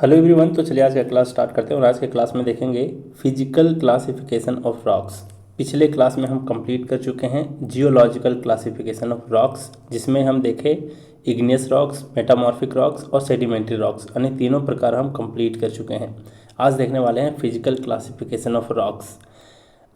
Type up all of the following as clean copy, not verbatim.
Hello everyone. तो चलिए आज का क्लास स्टार्ट करते हैं और आज के क्लास में देखेंगे फिजिकल क्लासिफिकेशन ऑफ रॉक्स। पिछले क्लास में हम कंप्लीट कर चुके हैं जियोलॉजिकल क्लासिफिकेशन ऑफ रॉक्स, जिसमें हम देखे इग्नियस रॉक्स, मेटामॉर्फिक रॉक्स और सेडिमेंट्री रॉक्स, यानी तीनों प्रकार हम कंप्लीट कर चुके हैं। आज देखने वाले हैं फिजिकल क्लासिफिकेशन ऑफ रॉक्स।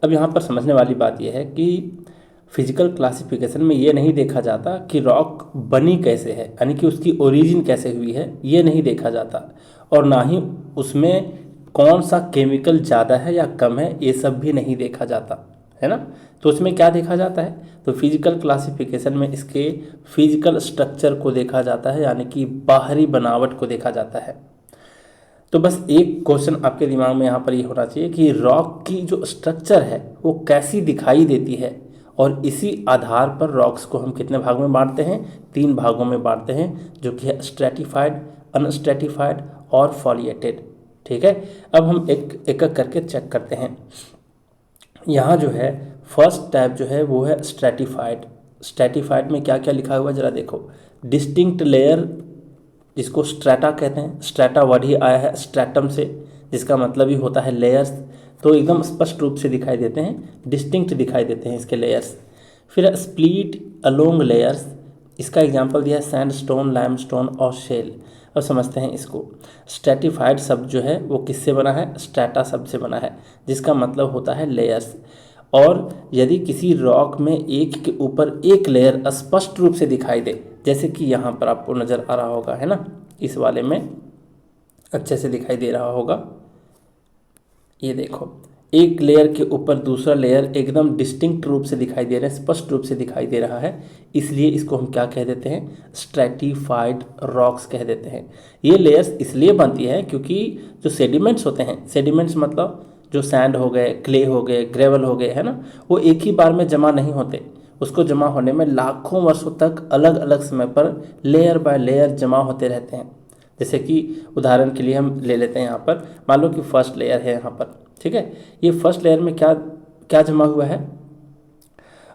अब यहाँ पर समझने वाली बात यह है कि फिजिकल क्लासिफिकेशन में ये नहीं देखा जाता कि रॉक बनी कैसे है, यानी कि उसकी ओरिजिन कैसे हुई है, ये नहीं देखा जाता, और ना ही उसमें कौन सा केमिकल ज़्यादा है या कम है, ये सब भी नहीं देखा जाता है ना। तो उसमें क्या देखा जाता है, तो फिजिकल क्लासिफिकेशन में इसके फिजिकल स्ट्रक्चर को देखा जाता है, यानी कि बाहरी बनावट को देखा जाता है। तो बस एक क्वेश्चन आपके दिमाग में यहाँ पर ये होना चाहिए कि रॉक की जो स्ट्रक्चर है वो कैसी दिखाई देती है, और इसी आधार पर रॉक्स को हम कितने भाग में बांटते हैं, 3 भागों में बांटते हैं, जो कि है स्ट्रेटिफाइड, अनस्ट्रेटिफाइड और फॉलिएटेड। ठीक है, अब हम एक एक करके चेक करते हैं। यहाँ जो है फर्स्ट टाइप जो है वो है स्ट्रेटिफाइड। स्ट्रेटिफाइड में क्या क्या लिखा हुआ है जरा देखो। डिस्टिंक्ट लेयर, जिसको स्ट्रेटा कहते हैं, स्ट्रेटा वर्ड ही आया है स्ट्रेटम से, जिसका मतलब ही होता है लेयर्स। तो एकदम स्पष्ट रूप से दिखाई देते हैं, डिस्टिंक्ट दिखाई देते हैं इसके लेयर्स। फिर स्प्लिट अलोंग लेयर्स, इसका एग्जांपल दिया है सैंडस्टोन, लाइमस्टोन और शेल। अब समझते हैं इसको। स्ट्रेटिफाइड शब्द जो है वो किससे बना है, स्ट्रेटा शब्द से बना है, जिसका मतलब होता है लेयर्स। और यदि किसी रॉक में एक के ऊपर एक लेयर स्पष्ट रूप से दिखाई दे, जैसे कि यहाँ पर आपको नज़र आ रहा होगा, है ना, इस वाले में अच्छे से दिखाई दे रहा होगा। ये देखो, एक लेयर के ऊपर दूसरा लेयर एकदम डिस्टिंक्ट रूप से दिखाई दे रहा है, स्पष्ट रूप से दिखाई दे रहा है, इसलिए इसको हम क्या कह देते हैं, स्ट्रेटिफाइड रॉक्स कह देते हैं। ये लेयर्स इसलिए बनती है क्योंकि जो सेडिमेंट्स होते हैं, सेडिमेंट्स मतलब जो सैंड हो गए, क्ले हो गए, ग्रेवल हो गए, है ना, वो एक ही बार में जमा नहीं होते। उसको जमा होने में लाखों वर्षों तक अलग अलग समय पर लेयर बाय लेयर जमा होते रहते हैं। जैसे कि उदाहरण के लिए हम ले लेते हैं, यहाँ पर मान लो कि फर्स्ट लेयर है यहाँ पर, ठीक है। ये फर्स्ट लेयर में क्या क्या जमा हुआ है,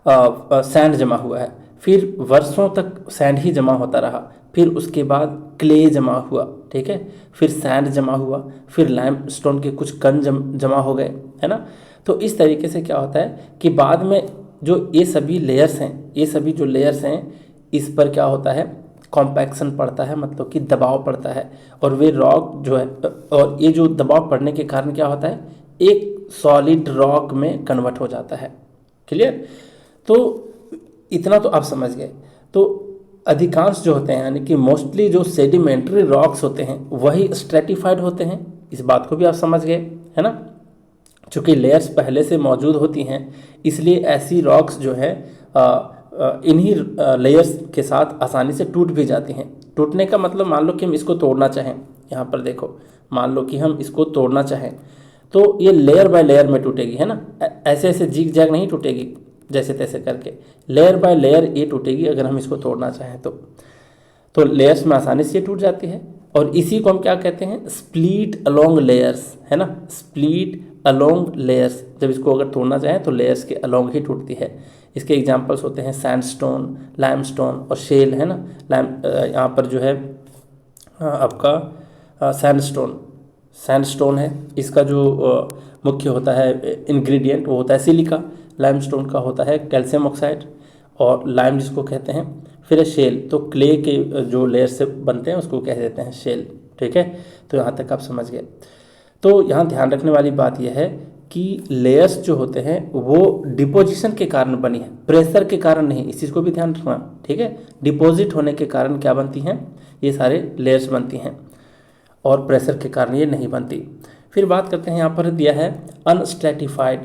सैंड जमा हुआ है। फिर वर्षों तक सैंड ही जमा होता रहा, फिर उसके बाद क्ले जमा हुआ, ठीक है, फिर सैंड जमा हुआ, फिर लाइमस्टोन के कुछ कण जमा हो गए, है ना। तो इस तरीके से क्या होता है कि बाद में जो ये सभी लेयर्स हैं, ये सभी जो लेयर्स हैं, इस पर क्या होता है, कॉम्पैक्शन पड़ता है, मतलब कि दबाव पड़ता है, और वे रॉक जो है, और ये जो दबाव पड़ने के कारण क्या होता है, एक सॉलिड रॉक में कन्वर्ट हो जाता है। क्लियर। तो इतना तो आप समझ गए। तो अधिकांश जो होते हैं, यानी कि मोस्टली जो सेडिमेंट्री रॉक्स होते हैं वही स्ट्रेटिफाइड होते हैं, इस बात को भी आप समझ गए, है ना। चूँकि लेयर्स पहले से मौजूद होती हैं, इसलिए ऐसी रॉक्स जो है इन्हीं लेयर्स के साथ आसानी से टूट भी जाती हैं। टूटने का मतलब, मान लो कि हम इसको तोड़ना चाहें, यहाँ पर देखो, मान लो कि हम इसको तोड़ना चाहें तो ये लेयर बाय लेयर में टूटेगी, है ना। ऐसे ऐसे जिग जैग नहीं टूटेगी जैसे तैसे करके, लेयर बाय लेयर ये टूटेगी अगर हम इसको तोड़ना चाहें तो लेयर्स में आसानी से ये टूट जाती है। और इसी को हम क्या कहते हैं, स्प्लिट अलोंग लेयर्स, है ना, स्प्लिट अलोंग लेयर्स। जब इसको अगर तोड़ना चाहें तो लेयर्स के अलोंग ही टूटती है। इसके एग्जांपल्स होते हैं सैंडस्टोन, लाइमस्टोन और शेल, है ना। यहाँ पर जो है आपका सैंडस्टोन है, इसका जो मुख्य होता है इंग्रेडिएंट वो होता है सिलिका। लाइमस्टोन का होता है कैल्शियम ऑक्साइड और लाइम जिसको कहते हैं। फिर है शेल, तो क्ले के जो लेयर से बनते हैं उसको कह देते हैं शेल, ठीक है। तो यहाँ तक आप समझ गए। तो यहाँ ध्यान रखने वाली बात यह है कि लेयर्स जो होते हैं वो डिपोजिशन के कारण बनी है, प्रेशर के कारण नहीं, इस चीज़ को भी ध्यान रखना, ठीक है। डिपॉजिट होने के कारण क्या बनती हैं, ये सारे लेयर्स बनती हैं, और प्रेशर के कारण ये नहीं बनती। फिर बात करते हैं, यहाँ पर दिया है अनस्ट्रेटिफाइड,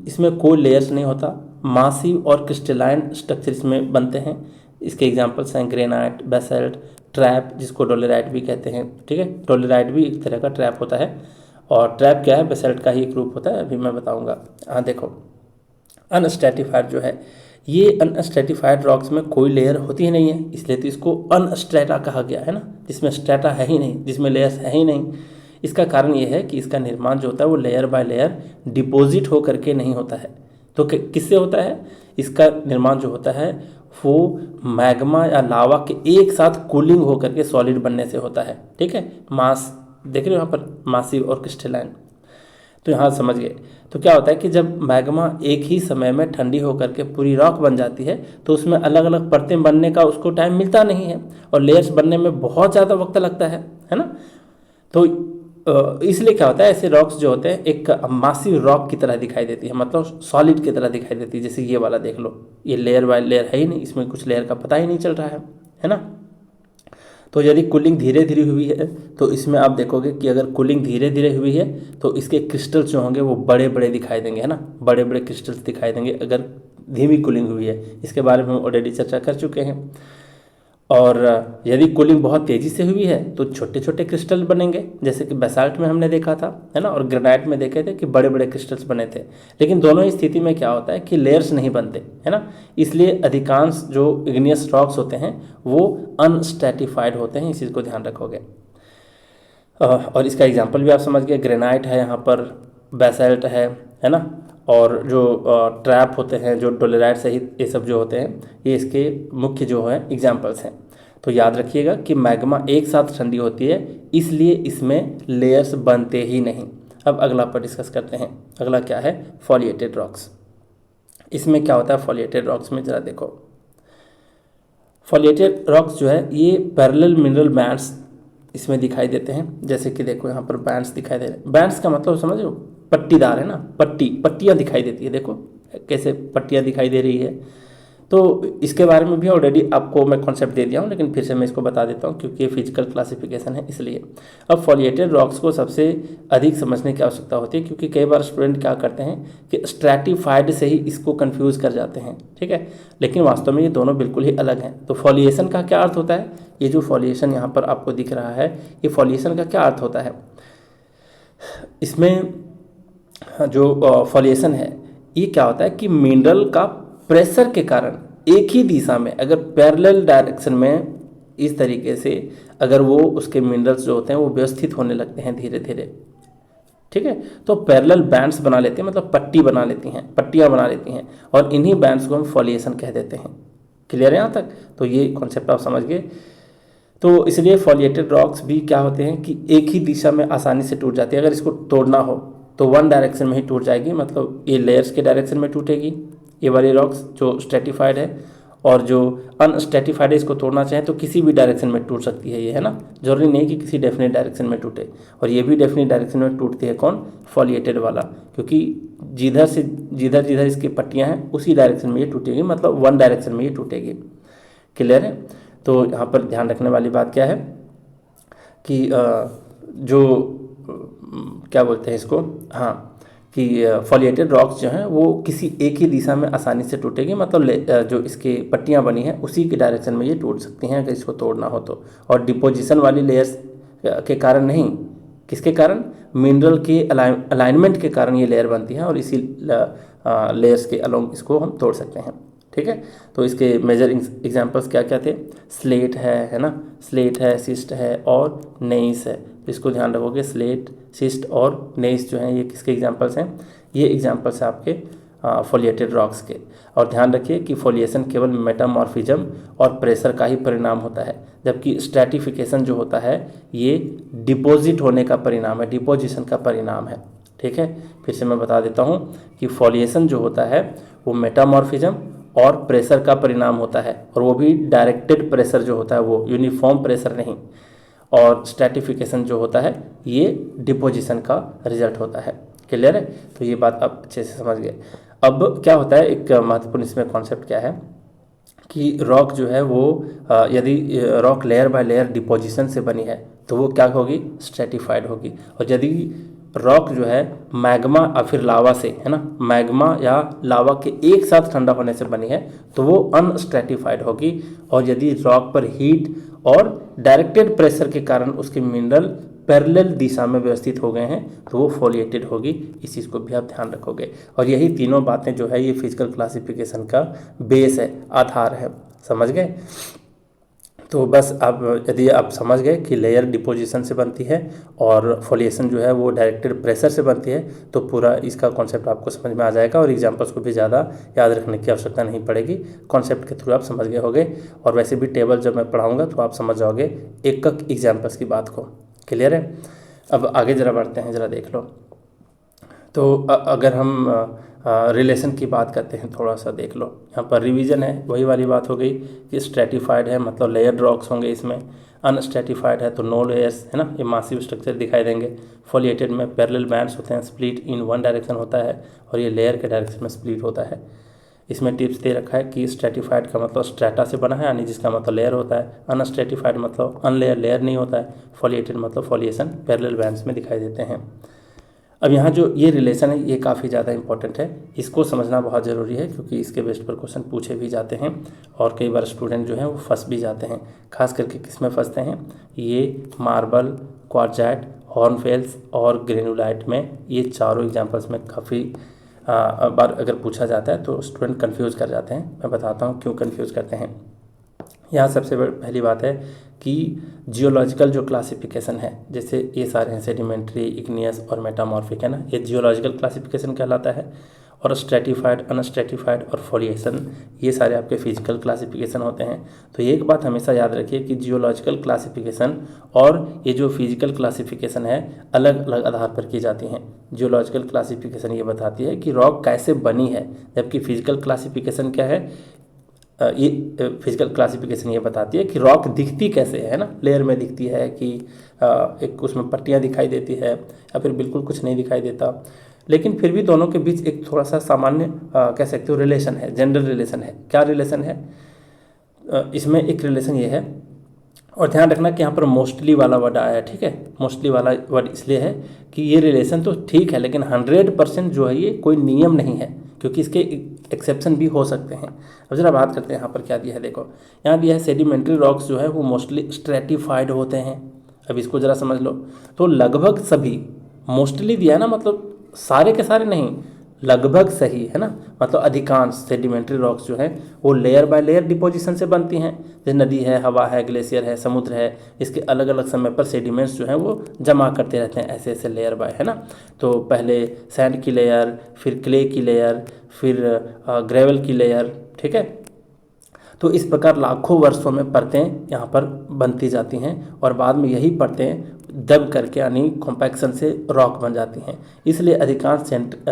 इसमें कोई लेयर्स नहीं होता, मासिव और क्रिस्टलाइन स्ट्रक्चर इसमें बनते हैं। इसके एग्जांपल्स हैं ग्रेनाइट, बेसल्ट, ट्रैप, जिसको डोलेराइट भी कहते हैं, ठीक है। डोलेराइट भी एक तरह का ट्रैप होता है, और ट्रैप क्या है, बेसल्ट का ही एक रूप होता है, अभी मैं बताऊंगा। हाँ देखो, अनस्ट्रेटिफाइड जो है, ये अनस्ट्रेटिफाइड रॉक्स में कोई लेयर होती ही नहीं है, इसलिए तो इसको अनस्ट्रेटा कहा गया है ना, जिसमें स्ट्रेटा है ही नहीं, जिसमें लेयर्स है ही नहीं। इसका कारण ये है कि इसका निर्माण जो होता है वो लेयर बाय लेयर डिपॉजिट हो करके नहीं होता है। तो किससे होता है, इसका निर्माण जो होता है वो मैग्मा या लावा के एक साथ कूलिंग होकर के सॉलिड बनने से होता है, ठीक है। मास देख रहे हो यहाँ पर मासिव और क्रिस्टलाइन। तो यहाँ समझ गए। तो क्या होता है कि जब मैग्मा एक ही समय में ठंडी होकर के पूरी रॉक बन जाती है तो उसमें अलग अलग परतें बनने का उसको टाइम मिलता नहीं है और लेयर्स बनने में बहुत ज़्यादा वक्त लगता है ना। तो इसलिए क्या होता है, ऐसे रॉक्स जो होते हैं एक मासिव रॉक की तरह दिखाई देती है, मतलब सॉलिड की तरह दिखाई देती है। जैसे ये वाला देख लो, ये लेयर बाय लेयर है ही नहीं, इसमें कुछ लेयर का पता ही नहीं चल रहा है ना। तो यदि कूलिंग धीरे धीरे हुई है तो इसमें आप देखोगे कि अगर कूलिंग धीरे धीरे हुई है तो इसके क्रिस्टल्स जो होंगे वो बड़े बड़े दिखाई देंगे, है ना, बड़े बड़े क्रिस्टल्स दिखाई देंगे अगर धीमी कूलिंग हुई है। इसके बारे में हम ऑलरेडी चर्चा कर चुके हैं। और यदि कूलिंग बहुत तेज़ी से हुई है तो छोटे छोटे क्रिस्टल बनेंगे, जैसे कि बेसाल्ट में हमने देखा था, है ना, और ग्रेनाइट में देखे थे कि बड़े बड़े क्रिस्टल्स बने थे। लेकिन दोनों ही स्थिति में क्या होता है कि लेयर्स नहीं बनते, है ना। इसलिए अधिकांश जो इग्नियस रॉक्स होते हैं वो अनस्ट्रैटिफाइड होते हैं, इस चीज़ को ध्यान रखोगे। और इसका एग्जाम्पल भी आप समझ गए, ग्रेनाइट है यहाँ पर, बेसाल्ट है ना, और जो ट्रैप होते हैं, जो डोलेराइट सहित ये सब जो होते हैं, ये इसके मुख्य जो है एग्जाम्पल्स हैं। तो याद रखिएगा कि मैग्मा एक साथ ठंडी होती है इसलिए इसमें लेयर्स बनते ही नहीं। अब अगला पर डिस्कस करते हैं। अगला क्या है, फॉलिएटेड रॉक्स। इसमें क्या होता है फॉलिएटेड रॉक्स में, ज़रा देखो। फॉलिएटेड रॉक्स जो है ये पैरेलल मिनरल बैंड्स इसमें दिखाई देते हैं। जैसे कि देखो यहाँ पर बैंड्स दिखाई दे रहे हैं। बैंड्स का मतलब समझ लो, पट्टीदार है ना, पट्टियाँ दिखाई देती है, देखो कैसे पट्टियाँ दिखाई दे रही है। तो इसके बारे में भी ऑलरेडी आपको मैं कॉन्सेप्ट दे दिया हूँ, लेकिन फिर से मैं इसको बता देता हूँ क्योंकि ये फिजिकल क्लासिफिकेशन है इसलिए। अब फॉलिएटेड रॉक्स को सबसे अधिक समझने की आवश्यकता होती है क्योंकि कई बार स्टूडेंट क्या करते हैं कि स्ट्रैटिफाइड से ही इसको कन्फ्यूज कर जाते हैं, ठीक है, लेकिन वास्तव में ये दोनों बिल्कुल ही अलग हैं। तो फॉलिएशन का क्या अर्थ होता है, ये जो फॉलिएशन यहाँ पर आपको दिख रहा है, ये फॉलिएशन का क्या अर्थ होता है। इसमें जो फॉलिएशन है ये क्या होता है कि मिनरल का प्रेशर के कारण एक ही दिशा में, अगर पैरेलल डायरेक्शन में इस तरीके से अगर वो उसके मिनरल्स जो होते हैं वो व्यवस्थित होने लगते हैं धीरे धीरे, ठीक है, तो पैरेलल बैंड्स बना लेते हैं, मतलब पट्टियाँ बना लेती हैं और इन्हीं बैंड्स को हम फॉलिएशन कह देते हैं। क्लियर है यहाँ तक। तो ये कॉन्सेप्ट आप समझ गए। तो इसलिए फॉलिएटेड रॉक्स भी क्या होते हैं कि एक ही दिशा में आसानी से टूट जाती है। अगर इसको तोड़ना हो तो वन डायरेक्शन में ही टूट जाएगी, मतलब ये लेयर्स के डायरेक्शन में टूटेगी ये वाली रॉक्स जो स्ट्रेटिफाइड है, और जो अनस्ट्रेटिफाइड है इसको तोड़ना चाहें तो किसी भी डायरेक्शन में टूट सकती है ये, है ना, जरूरी नहीं कि किसी डेफिनेट डायरेक्शन में टूटे। और ये भी डेफिनेट डायरेक्शन में टूटती है कौन, फॉलिएटेड वाला, क्योंकि जिधर जिधर इसकी पट्टियाँ हैं उसी डायरेक्शन में ये टूटेगी, मतलब वन डायरेक्शन में ये टूटेगी। क्लियर है। तो यहाँ पर ध्यान रखने वाली बात क्या है कि जो क्या बोलते हैं इसको, हाँ, कि फॉलिएटेड रॉक्स जो हैं वो किसी एक ही दिशा में आसानी से टूटेगी, मतलब जो इसकी पट्टियाँ बनी हैं उसी के डायरेक्शन में ये टूट सकती हैं अगर इसको तोड़ना हो तो। और डिपोजिशन वाली लेयर्स के कारण नहीं, किसके कारण, मिनरल के अलाइनमेंट के कारण ये लेयर बनती है और इसी लेयर्स के अलोंग इसको हम तोड़ सकते हैं, ठीक है। तो इसके मेजर एग्जांपल्स क्या क्या थे, स्लेट है ना, स्लेट है, सिस्ट है और नेइस है। इसको ध्यान रखोगे, स्लेट, सिस्ट और नेइस जो हैं ये किसके एग्जांपल्स हैं, ये एग्जांपल्स हैं आपके फॉलिएटेड रॉक्स के। और ध्यान रखिए कि फॉलिएशन केवल मेटामॉर्फिज्म और प्रेशर का ही परिणाम होता है, जबकि स्ट्रैटिफिकेशन जो होता है ये डिपॉजिट होने का परिणाम है, डिपोजिशन का परिणाम है, ठीक है। फिर से मैं बता देता हूँ कि फॉलिएशन जो होता है वो मेटामॉर्फिज्म और प्रेशर का परिणाम होता है, और वो भी डायरेक्टेड प्रेशर जो होता है, वो यूनिफॉर्म प्रेशर नहीं। और स्ट्रैटिफिकेशन जो होता है ये डिपोजिशन का रिजल्ट होता है। क्लियर है। तो ये बात आप अच्छे से समझ गए। अब क्या होता है, एक महत्वपूर्ण इसमें कॉन्सेप्ट क्या है कि रॉक जो है वो यदि rock layer by layer deposition से बनी है तो वो क्या होगी, स्ट्रैटिफाइड होगी। और यदि रॉक जो है मैग्मा या फिर लावा से, है ना, मैग्मा या लावा के एक साथ ठंडा होने से बनी है तो वो अनस्ट्रैटिफाइड होगी। और यदि रॉक पर हीट और डायरेक्टेड प्रेशर के कारण उसके मिनरल पैरेलल दिशा में व्यवस्थित हो गए हैं तो वो फॉलिएटेड होगी। इस चीज़ को भी आप ध्यान रखोगे। और यही तीनों बातें जो है ये फिजिकल क्लासिफिकेशन का बेस है, आधार है। समझ गए। तो बस आप यदि आप समझ गए कि लेयर डिपोजिशन से बनती है और फॉलिएशन जो है वो डायरेक्टेड प्रेशर से बनती है तो पूरा इसका कॉन्सेप्ट आपको समझ में आ जाएगा और एग्जांपल्स को भी ज़्यादा याद रखने की आवश्यकता नहीं पड़ेगी, कॉन्सेप्ट के थ्रू आप समझ गए होंगे। और वैसे भी टेबल जब मैं पढ़ाऊँगा तो आप समझ जाओगे एक एक एग्जाम्पल्स की बात को। क्लियर है। अब आगे ज़रा बढ़ते हैं, ज़रा देख लो। तो अगर हम रिलेशन की बात करते हैं, थोड़ा सा देख लो। यहाँ पर रिवीजन है, वही वाली बात हो गई कि स्ट्रेटिफाइड है मतलब लेयर्ड रॉक्स होंगे इसमें, अनस्ट्रेटिफाइड है तो नो लेयर्स, है ना, ये मासिव स्ट्रक्चर दिखाई देंगे। फोलिएटेड में पैरेलल बैंड्स होते हैं, स्प्लिट इन वन डायरेक्शन होता है और ये लेयर के डायरेक्शन में स्प्लिट होता है। इसमें टिप्स दे रखा है कि स्ट्रेटिफाइड का मतलब स्ट्रेटा से बना है, यानी जिसका मतलब लेयर होता है। अनस्ट्रेटिफाइड मतलब अनलेयर, लेयर नहीं होता है। फोलिएटेड मतलब फोलिएशन पैरेलल बैंड्स में दिखाई देते हैं। अब यहाँ जो ये रिलेशन है ये काफ़ी ज़्यादा इंपॉर्टेंट है, इसको समझना बहुत ज़रूरी है क्योंकि इसके बेस पर क्वेश्चन पूछे भी जाते हैं और कई बार स्टूडेंट जो हैं वो फंस भी जाते हैं। खास करके किस में फंसते हैं, ये मार्बल, क्वार्जाइट, हॉर्नफेल्स और ग्रेनुलाइट में, ये चारों एग्जाम्पल्स में काफ़ी बार अगर पूछा जाता है तो स्टूडेंट कन्फ्यूज़ कर जाते हैं। मैं बताता हूँ क्यों कन्फ्यूज़ करते हैं। यहाँ सबसे पहली बात है कि जियोलॉजिकल जो क्लासिफिकेशन है, जैसे ये सारे हैं सेडिमेंट्री, इग्नियस और मेटामॉर्फिक, है ना, ये जियोलॉजिकल क्लासिफिकेशन कहलाता है। और स्ट्रेटिफाइड, अनस्ट्रेटिफाइड और फोलिएशन, ये सारे आपके फिजिकल क्लासिफिकेशन होते हैं। तो एक बात हमेशा याद रखिए कि जियोलॉजिकल क्लासिफिकेशन और ये जो फिजिकल क्लासिफिकेशन है अलग अलग आधार पर की जाती हैं। जियोलॉजिकल क्लासिफिकेशन ये बताती है कि रॉक कैसे बनी है, जबकि फिजिकल क्लासिफिकेशन क्या है, ये फिजिकल क्लासिफिकेशन ये बताती है कि रॉक दिखती कैसे है ना, लेयर में दिखती है कि एक उसमें पट्टियाँ दिखाई देती है या फिर बिल्कुल कुछ नहीं दिखाई देता। लेकिन फिर भी दोनों के बीच एक थोड़ा सा सामान्य कह सकते हो रिलेशन है, जनरल रिलेशन है। क्या रिलेशन है, इसमें एक रिलेशन ये है, और ध्यान रखना कि यहाँ पर मोस्टली वाला वर्ड आया है, ठीक है। मोस्टली वाला वर्ड इसलिए है कि ये रिलेशन तो ठीक है लेकिन 100% जो है ये कोई नियम नहीं है, क्योंकि इसके एक्सेप्शन भी हो सकते हैं। अब जरा बात करते हैं यहाँ पर क्या दिया है, देखो यहाँ दिया है सेडिमेंट्री रॉक्स जो है वो मोस्टली स्ट्रेटिफाइड होते हैं। अब इसको ज़रा समझ लो, तो लगभग सभी, मोस्टली दिया है ना मतलब सारे के सारे नहीं, लगभग सही, है ना, मतलब अधिकांश सेडिमेंट्री रॉक्स जो हैं वो लेयर बाय लेयर डिपोजिशन से बनती हैं। जैसे नदी है, हवा है, ग्लेशियर है, समुद्र है, इसके अलग अलग समय पर सेडिमेंट्स जो हैं वो जमा करते रहते हैं ऐसे ऐसे लेयर बाय, है ना। तो पहले सैंड की लेयर, फिर क्ले की लेयर, फिर ग्रेवल की लेयर, ठीक है। तो इस प्रकार लाखों वर्षों में परतें यहाँ पर बनती जाती हैं और बाद में यही परतें दब करके यानी कॉम्पैक्शन से रॉक बन जाती हैं। इसलिए अधिकांश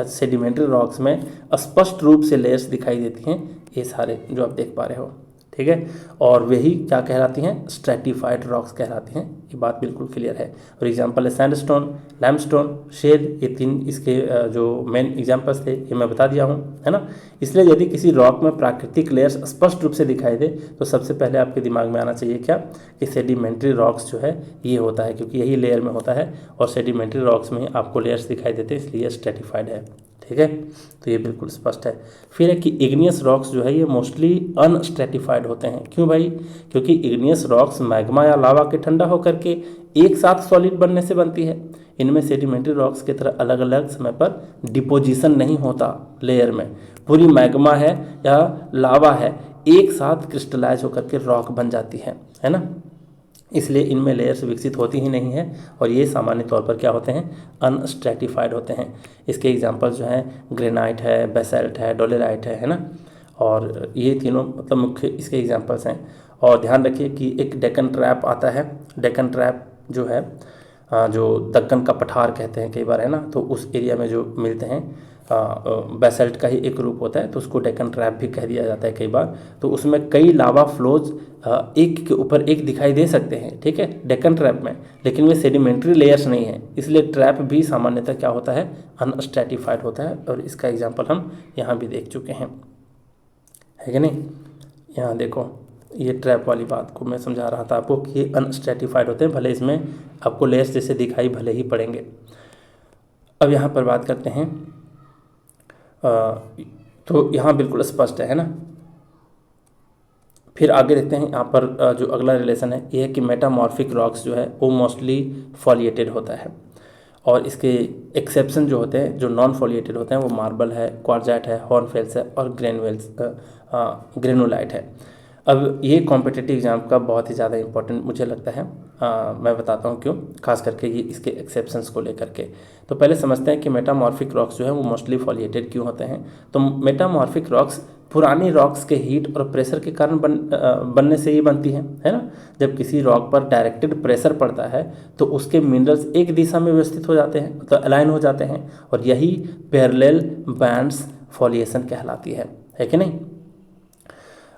सेडिमेंट्री रॉक्स में स्पष्ट रूप से लेयर्स दिखाई देती हैं, ये सारे जो आप देख पा रहे हो, ठीक है। और वही क्या कहलाती हैं, स्ट्रेटिफाइड रॉक्स कहलाती हैं। ये बात बिल्कुल क्लियर है। और एग्जांपल है सैंडस्टोन, लाइमस्टोन, शेल, ये तीन इसके जो मेन एग्जांपल्स थे ये मैं बता दिया हूँ, है ना। इसलिए यदि किसी रॉक में प्राकृतिक लेयर्स स्पष्ट रूप से दिखाई दे तो सबसे पहले आपके दिमाग में आना चाहिए क्या, कि सेडिमेंट्री रॉक्स जो है ये होता है, क्योंकि यही लेयर में होता है और सेडिमेंट्री रॉक्स में आपको लेयर्स दिखाई देते हैं, इसलिए स्ट्रेटिफाइड है, ठीक है। तो ये बिल्कुल स्पष्ट है। फिर है कि इग्नियस रॉक्स जो है ये मोस्टली अनस्ट्रेटिफाइड होते हैं। क्यों भाई, क्योंकि इग्नियस रॉक्स मैग्मा या लावा के ठंडा होकर के एक साथ सॉलिड बनने से बनती है। इनमें सेडिमेंट्री रॉक्स की तरह अलग अलग समय पर डिपोजिशन नहीं होता लेयर में, पूरी मैग्मा है या लावा है एक साथ क्रिस्टलाइज होकर के रॉक बन जाती है ना। इसलिए इनमें लेयर्स विकसित होती ही नहीं है और ये सामान्य तौर पर क्या होते हैं, अनस्ट्रेटिफाइड होते हैं। इसके एग्जांपल्स जो हैं ग्रेनाइट है, बेसाल्ट है, डोलेराइट है ना। और ये तीनों मतलब मुख्य इसके एग्जांपल्स हैं। और ध्यान रखिए कि एक डेक्कन ट्रैप आता है, डेक्कन ट्रैप जो है जो दक्कन का पठार कहते हैं कई बार, है ना, तो उस एरिया में जो मिलते हैं बेसाल्ट का ही एक रूप होता है, तो उसको डेक्कन ट्रैप भी कह दिया जाता है कई बार। तो उसमें कई लावा फ्लोज एक के ऊपर एक दिखाई दे सकते हैं, ठीक है, डेक्कन ट्रैप में, लेकिन वे सेडिमेंट्री लेयर्स नहीं है, इसलिए ट्रैप भी सामान्यतः क्या होता है, अनस्ट्रेटिफाइड होता है। और इसका एग्जाम्पल हम यहाँ भी देख चुके हैं, है कि नहीं। यहाँ देखो ये ट्रैप वाली बात को मैं समझा रहा था आपको कि ये अनस्ट्रेटिफाइड होते हैं, भले इसमें आपको लेयर्स जैसे दिखाई भले ही पड़ेंगे। अब यहाँ पर बात करते हैं तो यहाँ बिल्कुल स्पष्ट है ना। फिर आगे देखते हैं यहाँ पर जो अगला रिलेशन है ये है कि मेटामॉर्फिक रॉक्स जो है वो मोस्टली फॉलिएटेड होता है और इसके एक्सेप्शन जो होते हैं, जो नॉन फॉलिएटेड होते हैं, वो मार्बल है, क्वार्जाइट है, हॉर्नफेल्स है और ग्रेनुलाइट है। अब ये कॉम्पिटिटिव एग्जाम का बहुत ही ज़्यादा इंपॉर्टेंट मुझे लगता है। मैं बताता हूँ क्यों, खास करके ये इसके एक्सेप्शंस को लेकर के। तो पहले समझते हैं कि मेटामॉर्फिक रॉक्स जो है वो मोस्टली फॉलिएटेड क्यों होते हैं। तो मेटामॉर्फिक रॉक्स पुरानी रॉक्स के हीट और प्रेशर के कारण बनने से ही बनती है ना। जब किसी रॉक पर डायरेक्टेड प्रेशर पड़ता है तो उसके मिनरल्स एक दिशा में व्यवस्थित हो जाते हैं, तो अलाइन हो जाते हैं, और यही पैरेलल बैंड्स फॉलिएशन कहलाती है कि नहीं।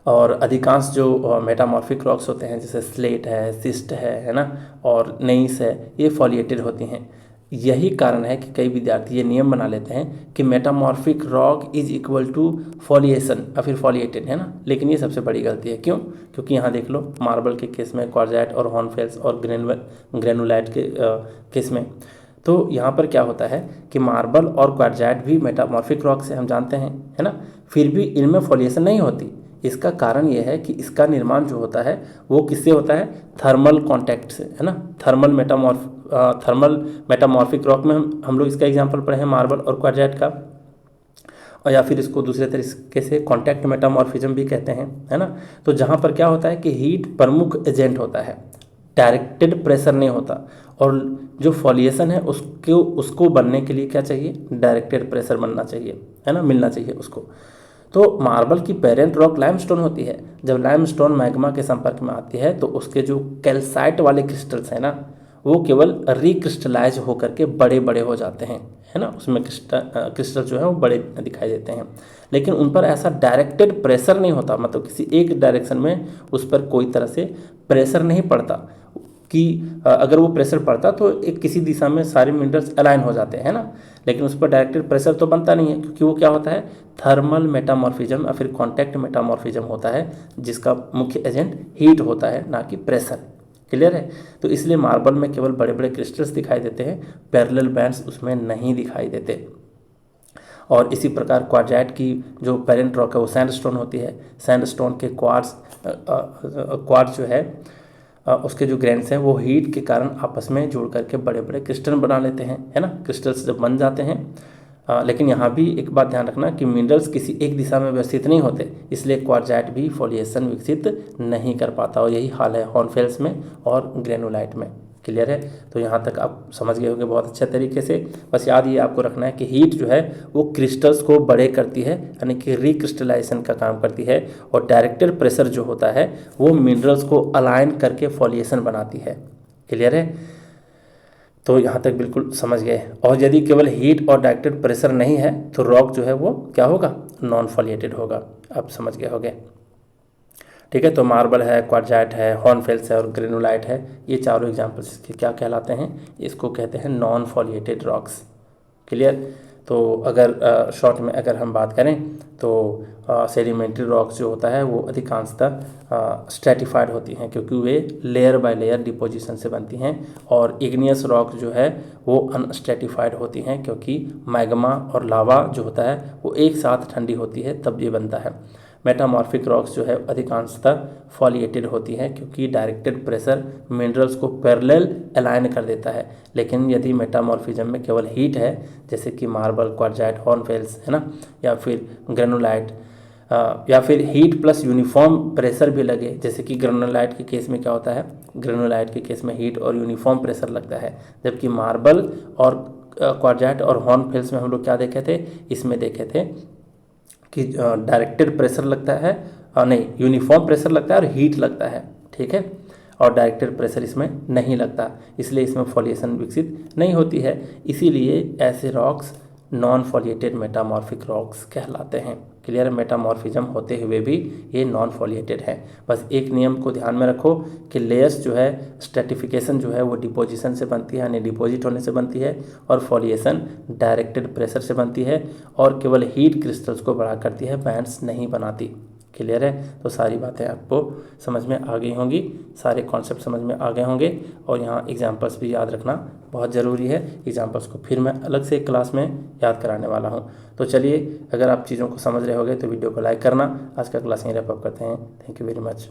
और अधिकांश जो मेटामॉर्फिक रॉक्स होते हैं जैसे स्लेट है, सिस्ट है ना, और नेइस है, ये फॉलिएटेड होती हैं। यही कारण है कि कई विद्यार्थी ये नियम बना लेते हैं कि metamorphic rock is equal to foliation या फिर फॉलिएटेड, है ना। लेकिन ये सबसे बड़ी गलती है। क्यों? क्योंकि यहाँ देख लो, मार्बल के केस में क्वार्जाइट और हॉर्नफेल्स और ग्रेनुलाइट के केस में, तो यहाँ पर क्या होता है कि मार्बल और क्वार्जाइट भी मेटामॉर्फिक रॉक से हम जानते हैं, है ना, फिर भी इनमें फॉलिएशन नहीं होती। इसका कारण यह है कि इसका निर्माण जो होता है वो किससे होता है? थर्मल कांटेक्ट से, है ना। थर्मल मेटामॉर्फिक रॉक में हम लोग इसका एग्जांपल पढ़े हैं मार्बल और क्वार्जाइट का, और या फिर इसको दूसरे तरीके से कॉन्टैक्ट मेटामॉर्फिज्म भी कहते हैं, है ना। तो जहाँ पर क्या होता है कि हीट प्रमुख एजेंट होता है, डायरेक्टेड प्रेशर नहीं होता। और जो फॉलिएशन है उसको बनने के लिए क्या चाहिए? डायरेक्टेड प्रेशर बनना चाहिए, है ना, मिलना चाहिए उसको। तो मार्बल की पेरेंट रॉक लाइमस्टोन होती है। जब लाइमस्टोन मैग्मा के संपर्क में आती है तो उसके जो कैल्साइट वाले क्रिस्टल्स हैं ना, वो केवल रिक्रिस्टलाइज होकर के बड़े बड़े हो जाते हैं, है ना। उसमें क्रिस्टल जो है वो बड़े दिखाई देते हैं, लेकिन उन पर ऐसा डायरेक्टेड प्रेशर नहीं होता, मतलब किसी एक डायरेक्शन में उस पर कोई तरह से प्रेशर नहीं पड़ता कि अगर वो प्रेशर पड़ता तो एक किसी दिशा में सारे मिनरल्स अलाइन हो जाते हैं ना। लेकिन उस पर डायरेक्टेड प्रेशर तो बनता नहीं है, क्योंकि वो क्या होता है? थर्मल मेटामॉर्फिज्म या फिर कॉन्टैक्ट मेटामॉर्फिज्म होता है, जिसका मुख्य एजेंट हीट होता है, ना कि प्रेशर। क्लियर है? तो इसलिए मार्बल में केवल बड़े बड़े क्रिस्टल्स दिखाई देते हैं, पैरेलल बैंड्स उसमें नहीं दिखाई देते। और इसी प्रकार क्वार्जाइट की जो पेरेंट रॉक है वो सैंडस्टोन होती है। सैंडस्टोन के क्वार्ट्ज जो है उसके जो ग्रेन्स हैं वो हीट के कारण आपस में जुड़ करके बड़े बड़े क्रिस्टल बना लेते हैं, है ना। क्रिस्टल्स जब बन जाते हैं, लेकिन यहाँ भी एक बात ध्यान रखना कि मिनरल्स किसी एक दिशा में व्यवस्थित नहीं होते, इसलिए क्वार्जाइट भी फॉलिएशन विकसित नहीं कर पाता। और यही हाल है हॉर्नफेल्स में और ग्रेनुलाइट में। क्लियर है? तो यहाँ तक आप समझ गए होंगे बहुत अच्छे तरीके से। बस याद ये आपको रखना है कि हीट जो है वो क्रिस्टल्स को बड़े करती है, यानी कि रिक्रिस्टलाइजेशन का काम करती है, और डायरेक्टेड प्रेशर जो होता है वो मिनरल्स को अलाइन करके फॉलिएशन बनाती है। क्लियर है? तो यहाँ तक बिल्कुल समझ गए। और यदि केवल हीट और डायरेक्टेड प्रेशर नहीं है तो रॉक जो है वो क्या होगा? नॉन फॉलिएटेड होगा। आप समझ गए होंगे। ठीक है, तो मार्बल है, क्वार्जाइट है, हॉर्नफेल्स है और ग्रेनुलाइट है, ये चारों एग्जाम्पल्स इसके क्या कहलाते हैं? इसको कहते हैं नॉन फॉलिएटेड रॉक्स। क्लियर? तो अगर शॉर्ट में अगर हम बात करें तो सेडिमेंट्री रॉक्स जो होता है वो अधिकांशतः स्ट्रेटिफाइड होती हैं, क्योंकि वे लेयर बाय लेयर डिपोजिशन से बनती हैं। और इग्नियस रॉक जो है वो अनस्ट्रेटिफाइड होती हैं, क्योंकि मैग्मा और लावा जो होता है वो एक साथ ठंडी होती है तब ये बनता है। मेटामॉर्फिक रॉक्स जो है अधिकांशतः फॉलिएटेड होती हैं, क्योंकि डायरेक्टेड प्रेशर मिनरल्स को पैरेलल अलाइन कर देता है। लेकिन यदि मेटामॉर्फिज्म में केवल हीट है, जैसे कि मार्बल, क्वार्जाइट, हॉर्नफेल्स, है ना, या फिर ग्रेनुलाइट, या फिर हीट प्लस यूनिफॉर्म प्रेशर भी लगे, जैसे कि ग्रेनुलाइट के केस में क्या होता है? ग्रेनुलाइट के केस में हीट और यूनिफॉर्म प्रेशर लगता है, जबकि मार्बल और क्वार्जाइट और हॉर्नफेल्स में हम लोग क्या देखे थे? इसमें देखे थे कि डायरेक्टेड प्रेशर लगता है, नहीं, यूनिफॉर्म प्रेशर लगता है और हीट लगता है। ठीक है, और डायरेक्टेड प्रेशर इसमें नहीं लगता, इसलिए इसमें फॉलिएशन विकसित नहीं होती है। इसीलिए ऐसे रॉक्स नॉन फॉलिएटेड मेटामॉर्फिक रॉक्स कहलाते हैं। क्लियर? मेटामॉर्फिज्म होते हुए भी ये नॉन फॉलिएटेड है। बस एक नियम को ध्यान में रखो कि लेयर्स जो है, स्ट्रेटिफिकेशन जो है वो डिपोजिशन से बनती है, यानी डिपॉजिट होने से बनती है, और फॉलिएशन डायरेक्टेड प्रेशर से बनती है, और केवल हीट क्रिस्टल्स को बड़ा करती है, बैंड्स नहीं बनाती। क्लियर है? तो सारी बातें आपको समझ में आ गई होंगी, सारे कॉन्सेप्ट समझ में आ गए होंगे। और यहाँ एग्जाम्पल्स भी याद रखना बहुत ज़रूरी है। एग्जाम्पल्स को फिर मैं अलग से एक क्लास में याद कराने वाला हूँ। तो चलिए, अगर आप चीज़ों को समझ रहे होगे तो वीडियो को लाइक करना। आज का क्लास यहीं रैप अप करते हैं। Thank you very much.